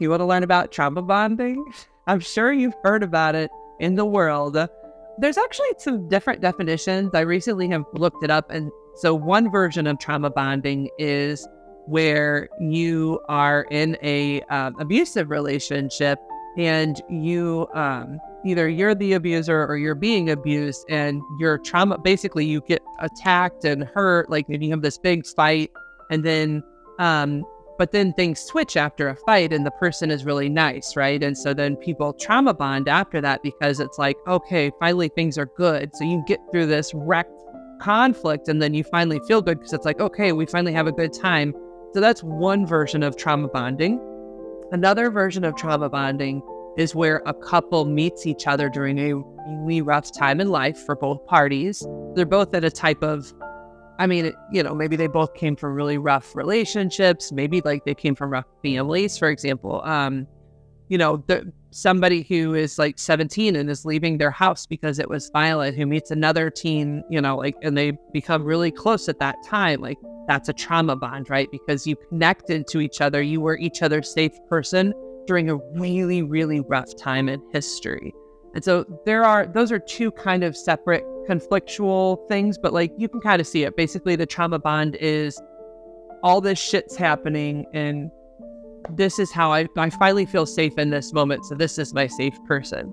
You want to learn about trauma bonding? I'm sure you've heard about it in the world. There's actually some different definitions. I recently have looked it up. And so one version of trauma bonding is where you are in a abusive relationship and you either you're the abuser or you're being abused, and your trauma, basically you get attacked and hurt, like maybe you have this big fight, and then but then things switch after a fight and the person is really nice, right? And so then people trauma bond after that because it's like, okay, finally things are good. So you get through this wrecked conflict and then you finally feel good because it's like, okay, we finally have a good time. So that's one version of trauma bonding. Another version of trauma bonding is where a couple meets each other during a really rough time in life for both parties. They're both at a type of, maybe they both came from really rough relationships. Maybe like they came from rough families, for example. Somebody who is like 17 and is leaving their house because it was violent, who meets another teen, and they become really close at that time. Like that's a trauma bond, right? Because you connected to each other. You were each other's safe person during a really, really rough time in history. And so those are two kind of separate conflictual things, but like you can kind of see it. Basically, the trauma bond is all this shit's happening and this is how I finally feel safe in this moment. So this is my safe person.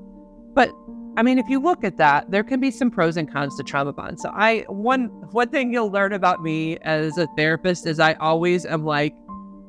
But I mean, if you look at that, there can be some pros and cons to trauma bond. So one thing you'll learn about me as a therapist is I always am like,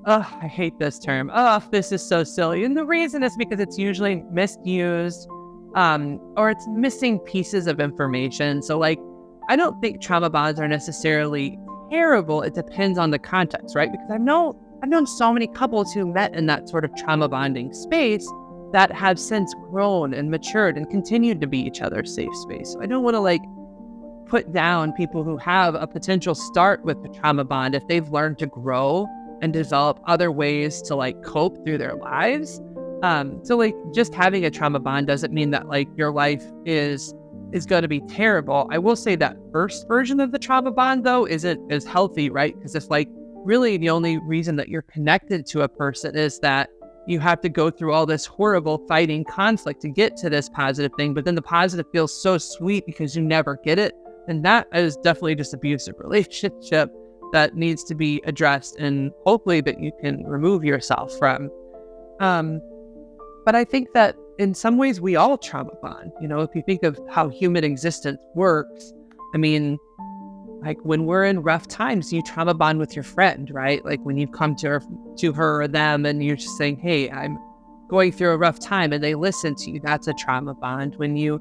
oh, I hate this term. Oh, this is so silly. And the reason is because it's usually misused, or it's missing pieces of information. So like, I don't think trauma bonds are necessarily terrible. It depends on the context, right? Because I've known so many couples who met in that sort of trauma bonding space that have since grown and matured and continued to be each other's safe space. So I don't want to like put down people who have a potential start with the trauma bond if they've learned to grow and develop other ways to like cope through their lives. So like just having a trauma bond doesn't mean that like your life is going to be terrible. I will say that first version of the trauma bond though isn't as healthy, right? Because it's like really the only reason that you're connected to a person is that you have to go through all this horrible fighting conflict to get to this positive thing. But then the positive feels so sweet because you never get it. And that is definitely just abusive relationship that needs to be addressed and hopefully that you can remove yourself from. But I think that in some ways we all trauma bond. If you think of how human existence works, I mean, like when we're in rough times, you trauma bond with your friend, right? Like when you come to her or them and you're just saying, hey, I'm going through a rough time, and they listen to you, that's a trauma bond. When you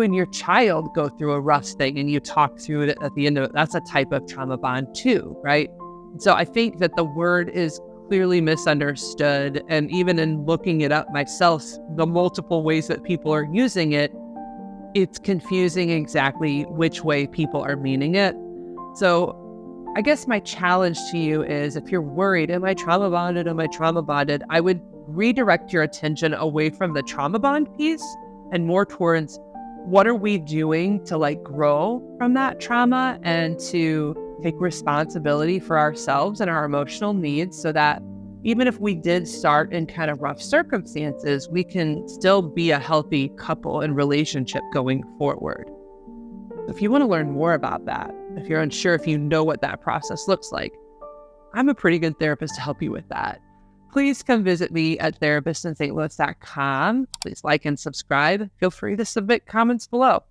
and your child go through a rough thing and you talk through it at the end of it, that's a type of trauma bond too, right? So I think that the word is clearly misunderstood. And even in looking it up myself, the multiple ways that people are using it, it's confusing exactly which way people are meaning it. So I guess my challenge to you is, if you're worried, am I trauma bonded? Am I trauma bonded? I would redirect your attention away from the trauma bond piece and more towards what are we doing to like grow from that trauma and to take responsibility for ourselves and our emotional needs, so that even if we did start in kind of rough circumstances, we can still be a healthy couple and relationship going forward. If you want to learn more about that, if you're unsure if you know what that process looks like, I'm a pretty good therapist to help you with that. Please come visit me at therapistintstlouis.com. Please like and subscribe. Feel free to submit comments below.